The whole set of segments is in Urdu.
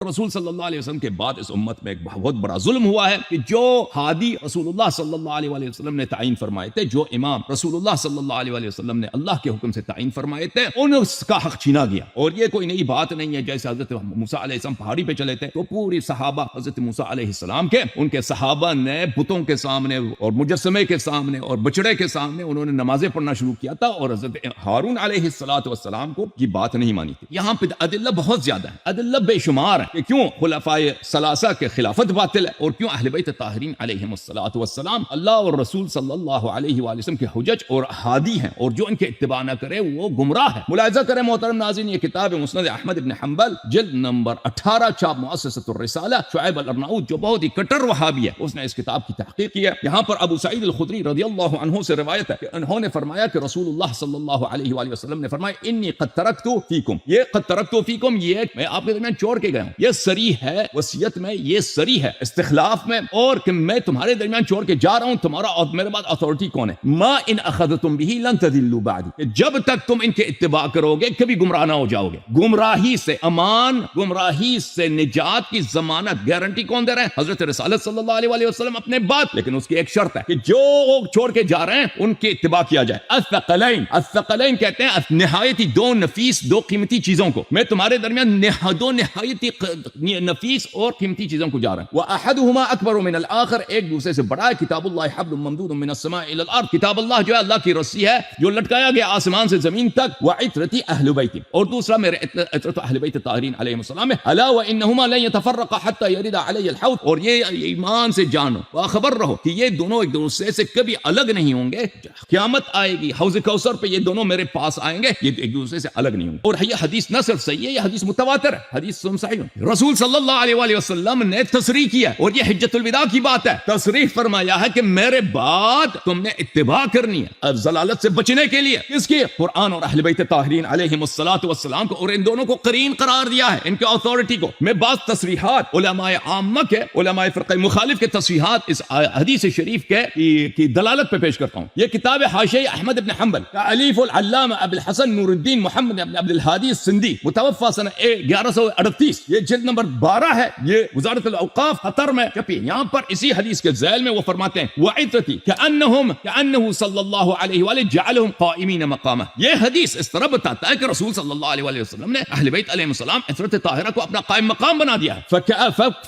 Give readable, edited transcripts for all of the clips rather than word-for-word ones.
رسول صلی اللہ علیہ وسلم کے بعد اس امت میں ایک بہت بڑا ظلم ہوا ہے کہ جو ہادی رسول اللہ صلی اللہ علیہ وسلم نے تعین فرمائے تھے، جو امام رسول اللہ صلی اللہ علیہ وسلم نے اللہ کے حکم سے تعین فرمائے تھے، ان کا حق چھینا گیا۔ اور یہ کوئی نئی بات نہیں ہے، جیسے حضرت موسیٰ علیہ السلام پہاڑی پہ چلے تھے تو پوری صحابہ حضرت موسیٰ علیہ السلام کے، ان کے صحابہ نے بتوں کے سامنے اور مجسمے کے سامنے اور بچڑے کے سامنے انہوں نے نمازیں پڑھنا شروع کیا تھا، اور حضرت ہارون علیہ السلام کو یہ بات نہیں مانی تھی۔ یہاں پہ ادلہ بہت زیادہ ہے، ادلہ بے شمار ہے کہ کیوں خلفائے ثلاثہ کے خلافت باطل ہے، اور کیوں اہل بیت طاہرین علیہم السلام اللہ اور رسول صلی اللہ علیہ وآلہ وسلم کے حجج اور ہادی ہیں، اور جو ان کے اتباع نہ کرے وہ گمراہ ہے۔ ملاحظہ کریں محترم ناظرین، یہ کتاب مسند احمد بن حنبل جلد نمبر 18 چھاپ مؤسسۃ الرسالہ، شعیب الارناؤوط جو بہت ہی کٹر وہابی ہے، اس نے اس کتاب کی تحقیق کی ہے۔ یہاں پر ابو سعید الخدری رضی اللہ عنہ سے روایت ہے کہ انہوں نے فرمایا کہ رسول اللہ صلی اللہ علیہ وآلہ وسلم نے فرمایا انی قد ترکت فیکم، یہ قد ترکت فیکم یہ میں آپ کے درمیان چھوڑ کے گیا ہوں، یہ صریح ہے وصیت میں، یہ صریح ہے استخلاف میں، اور کہ میں تمہارے درمیان چھوڑ کے جا رہا ہوں، تمہارا اور میرے بعد اتھارٹی کون ہے؟ ما ان اخذتم به لن تضلوا بعدی، کہ جب تک تم ان کے اتباع کرو گے کبھی گمراہ نہ ہو جاؤ گے۔ گمراہی سے امان، گمراہی سے نجات کی ضمانت گارنٹی کون دے رہے ہیں؟ حضرت رسالت صلی اللہ علیہ وآلہ وسلم اپنے بعد، لیکن اس کی ایک شرط ہے کہ جو چھوڑ کے جا رہے ہیں ان کی اتباع کیا جائے۔ الثقلین کہتے ہیں نہایتی دو نفیس، دو قیمتی چیزوں کو میں تمہارے درمیان دو نہایتی نفیس اور قیمتی چیزوں کو جا رہا ہوں۔ وَأَحَدُهُمَا أَكْبَرُ مِنَ الْآخَرِ، ایک دوسرے سے بڑا ہے۔ کتاب اللہ حبل ممدود من السماء إلى الأرض، کتاب اللہ جو ہے اللہ کی رسی ہے جو لٹکایا گیا آسمان سے زمین تک۔ وعطرتی اہل بیت، اور دوسرا میرے عطرت اہل بیت طاہرین علیہم السلام ہے۔ الا وانہما لن يتفرقا حتى يرد علی الحوض، اور یہ ایمان سے جانو باخبر رہو کہ یہ دونوں ایک دوسرے سے کبھی الگ نہیں ہوں گے، قیامت آئے گی حوض کوثر پہ یہ دونوں میرے پاس آئیں گے، یہ ایک دوسرے سے الگ نہیں ہوں گے۔ اور یہ حدیث نہ صرف صحیح ہے، یہ حدیث متواتر ہے، حدیث صحیح ہے۔ رسول صلی اللہ علیہ وآلہ وسلم نے تصریح کیا، اور یہ حجت الوداع کی بات ہے، تصریح فرمایا ہے کہ میرے بعد تم نے اتباع کرنی ہے اب ضلالت سے بچنے کے لیے۔ کس کی؟ قرآن اور اہل بیت طاہرین علیہم السلام کو، اور ان دونوں کو قرین قرار دیا ہے، ان کے اتھارٹی کو۔ میں بعض تصریحات علماء عامہ کے، علماء فرقہ مخالف کے تصریحات اس حدیث شریف کے کی دلالت پہ پیش کرتا ہوں۔ یہ کتاب حاشیہ احمد بن حنبل تالیف العلامہ ابو الحسن نور الدین محمد بن عبد الہادی السندی، متوفى سنہ 1138، یہ جلد نمبر 12 ہے، یہ وزارت الاوقاف قطر میں چھپی۔ یہاں پر اسی حدیث کے ذیل میں وہ فرماتے ہیں وعطرتی کأنہ صلی اللہ علیہ وآلہ جعلهم قائمین مقامہ، یہ حدیث اس طرح بتاتا ہے کہ رسول صلی اللہ علیہ وسلم نے اہل بیت علیہ السلام عطرت طاہرہ کو اپنا قائم مقام بنا دیا ہے۔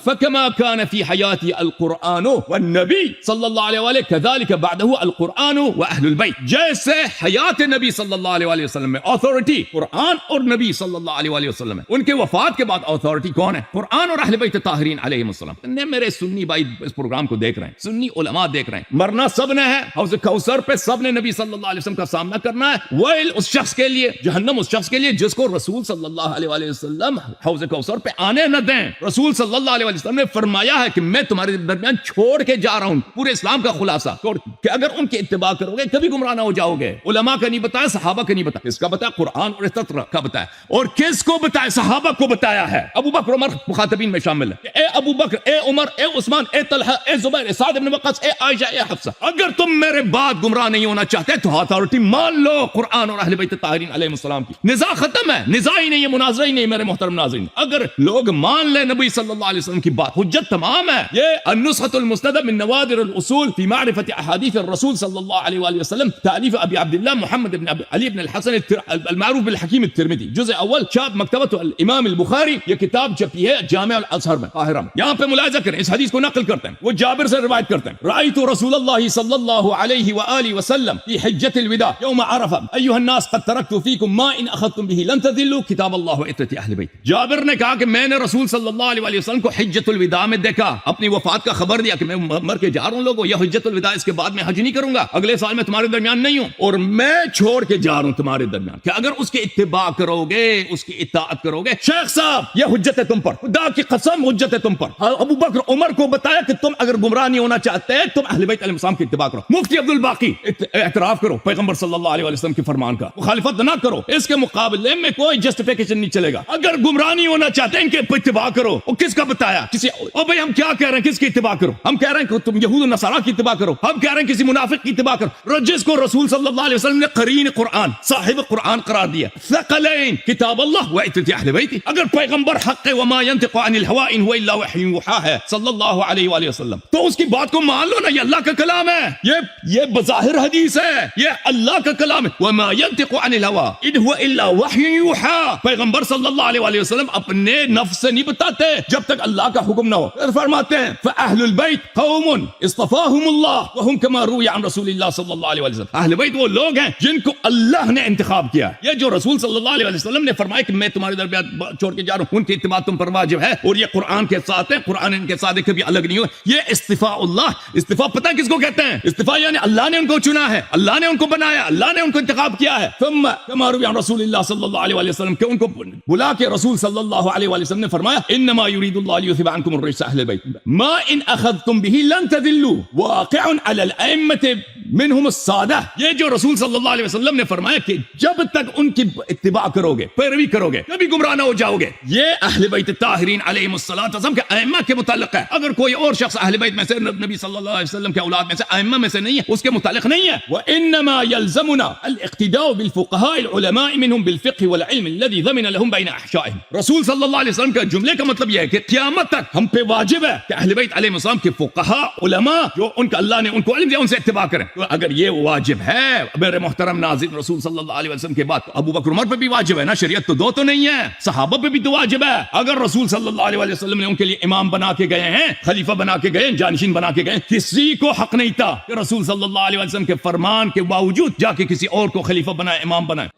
فكما كان في حياة القرآن والنبي صلی اللہ علیہ وآلہ كذلك بعده القرآن واہل البیت، جیسے حیات نبی صلی اللہ علیہ وسلم میں اتھارٹی قرآن اور نبی صلی اللہ علیہ وسلم ہے، ان کے وفات کے بعد اتھارٹی کون ہے؟ قرآن اور اہل بیت طاہرین علیہم السلام۔ میرے سنی بھائی اس پروگرام کو دیکھ رہے ہیں، سنی علماء دیکھ رہے ہیں، مرنا سب نے ہے، حوض کوثر پہ سب نے نبی صلی اللہ علیہ وسلم کا سامنا کرنا ہے۔ ویل اس شخص کے لیے، جہنم اس شخص کے لیے جس کو رسول صلی اللہ علیہ وسلم حوض کوثر پہ آنے نہ دیں۔ رسول صلی اللہ علیہ وسلم نے فرمایا ہے کہ میں تمہارے درمیان چھوڑ کے جا رہا ہوں پورے اسلام کا خلاصہ، کہ اگر ان کی اتباع کرو گے کبھی گمراہ نہ ہو جاؤ گے۔ علماء کا نہیں بتایا، صحابہ کا نہیں بتایا، کس کا بتایا؟ قرآن اور عطرت کا بتایا۔ اور کس کو بتایا؟ صحابہ کو بتایا ہے۔ ابو بکر عمر مخاطبین میں شامل ہے، اے ابو بکر، اے عمر، اے عثمان، اے طلحہ، اے زبیر، اے سعد بن وقاص، اے عائشہ، اے حفصہ، اگر تم میرے بعد گمراہ نہیں ہونا چاہتے تو اتھارٹی مان لو قرآن اور اہل بیت طاہرین علیہ السلام کی۔ نزاع ختم ہے، نزاع ہی نہیں ہے، مناظرہ ہی نہیں میرے محترم ناظرین۔ اگر لوگ مان لیں نبی صلی اللہ علیہ وسلم کی بات، حجت تمام ہے۔ یہ النسخۃ المستندہ من نوادر الاصول فی معرفت احادیث الرسول صلی اللہ علیہ وآلہ وسلم، تالیف ابی عبداللہ محمد بن علی بن الحسن المعروف بالحکیم الترمذی، جزء اول، چھاپ مکتبۃ الامام البخاری۔ یہ کتاب چھپی ہے جامع الازہر میں قاہرہ میں۔ یہاں پہ ملاحظہ کریں، اس حدیث کو نقل کرتے ہیں، وہ جابر سے روایت کرتے ہیں، رأیت رسول اللہ صلی اللہ علیہ وآلہ وسلم فی حجۃ الوداع یوم عرفہ ایھا الناس قد ترکت فیکم ما ان اخذتم به لن تضلوا کتاب اللہ وعطرت اہل بیت۔ جابر نے کہا کہ میں نے رسول صلی اللہ علیہ وآلہ وسلم کو حجۃ الوداع میں دیکھا، اپنی وفات کا خبر دیا کہ میں مر کے جا رہا ہوں لوگوں، یہ حجۃ الوداع، اس کے بعد میں حج نہیں کروں گا، اگلے سال میں تمہارے درمیان نہیں ہوں، اور میں چھوڑ کے جا رہا ہوں تمہارے درمیان، کہ اگر اس کے اتباع کرو گے، اس کی اطاعت کرو گے، شیخ صاحب یہ حجت ہے تم پر، خدا کی قسم حجت ہے تم تم پر. ابو بکر عمر کو بتایا کہ تم اگر گمراہ نہیں ہونا چاہتے تم اہل بیت علیہ السلام کی اتباع کرو. مفتی عبد الباقی اعتراف کرو پیغمبر صلی اللہ علیہ وسلم کے فرمان کا, مخالفت نہ کرو, اس کے مقابلے میں کوئی جسٹیفیکیشن نہیں چلے گا. اگر گمراہ نہیں ہونا چاہتے ان کے اتباع کرو. وہ کس کا بتایا؟ کسی او بھائی ہم کیا کہہ رہے ہیں کس کی اتباع کرو؟ ہم کہہ رہے ہیں کہ تم یہود و نصارا کی اتباع کرو. ہم کہہ رہے ہیں کسی منافق کی اتباع کرو. جس کو رسول صلی اللہ علیہ وسلم نے قرین قرآن صاحب قرآن قرار دیا, ثقلین کتاب اللہ و عترت اہل بیت. اگر پیغمبر حق وما ينطق عن الهوى ان هو الا وحی یوحى ہے صلی اللہ علیہ وآلہ وسلم, تو اس کی بات کو مان لو نا. یہ اللہ کا کلام ہے, یہ بظاہر حدیث ہے, یہ اللہ کا کلام ہے. وما ينطق عن الهوى ان هو الا وحی یوحى. پیغمبر صلی اللہ علیہ وآلہ وسلم اپنے نفس سے نہیں بتاتے جب تک اللہ کا حکم نہ ہو. فرماتے ہیں فاہل البیت قوم اصطفاهم اللہ وهم كما روی عن رسول اللہ صلی اللہ علیہ وسلم. اہل بیت وہ لوگ ہیں جن کو اللہ نے انتخاب کیا. یہ جو رسول صلی اللہ علیہ وسلم نے فرمایا کہ میں تمہارے درمیان چھوڑ کے جا رہا ہوں, ان کی اتباع تم پر واجب ہے, اور یہ قرآن کے ساتھ ہے, قرآن ان کے ساتھ کبھی الگ نہیں ہو. یہ استفاء اللہ. استفاء پتہ کس کو کہتے ہیں؟ استفاء یعنی اللہ نے ان کو چنا ہے, اللہ نے ان کو بنایا, اللہ نے ان کو انتخاب کیا ہے. ثم كما روی عن رسول اللہ صلی اللہ علیہ وسلم کہ ان کو بلا کے رسول صلی اللہ علیہ وسلم نے فرمایا انما يريد الله ليذهب عنكم الرجس اهل البيت ما ان اخذتم به لن تذلوا واقع على الائمه منهم السادہ. یہ جو رسول صلی اللہ علیہ وسلم نے فرمایا کہ جب تک ان کی اتباع کرو گے, پیروی کرو گے, کبھی گمراہ نہ ہو جاؤ گے. یہ اہل بیت الطاہرین علیہم الصلوۃ والسلام کے ائمہ کے متعلق ہے. اگر کوئی اور شخص اہل بیت میں سے, نبی صلی اللہ علیہ وسلم کے اولاد میں سے, ائمہ میں سے نہیں ہے, اس کے متعلق نہیں ہے. وانما يلزمنا الاقتداء بالفقهاء العلماء منهم بالفقه والعلم الذي ضمن لهم بين احشائهم. رسول صلی اللہ علیہ وسلم کا جملے کا مطلب یہ ہے کہ قیامت تک ہم پہ واجب ہے کہ اہل بیت علیہم السلام کے فقہاء علماء جو ان کا اللہ نے ان کو علم دیا ان سے اتباع کریں. تو اگر یہ واجب ہے میرے محترم ناظرین, رسول صلی اللہ علیہ وسلم کے بعد ابو بکر عمر پہ بھی واجب ہے نا. شریعت تو دو تو نہیں ہے, صحابہ پہ بھی تو واجب ہے. اگر رسول صلی اللہ علیہ وسلم نے ان کے لیے امام بنا کے گئے ہیں, خلیفہ بنا کے گئے, جانشین بنا کے گئے, کسی کو حق نہیں تھا کہ رسول صلی اللہ علیہ وسلم کے فرمان کے باوجود جا کے کسی اور کو خلیفہ بنائے, امام بنائے.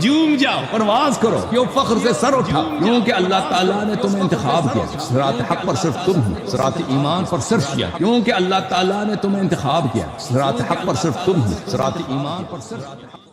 جوم جاؤ, پرواز کرو, کیوں فخر سے سر اٹھا, کیونکہ اللہ تعالیٰ نے تمہیں انتخاب کیا. صراط حق پر صرف تم ہو, صراط ایمان پر صرف کیا, کیونکہ اللہ تعالیٰ نے تمہیں انتخاب کیا. صراط حق پر صرف تم ہو, صراط ایمان پر صرف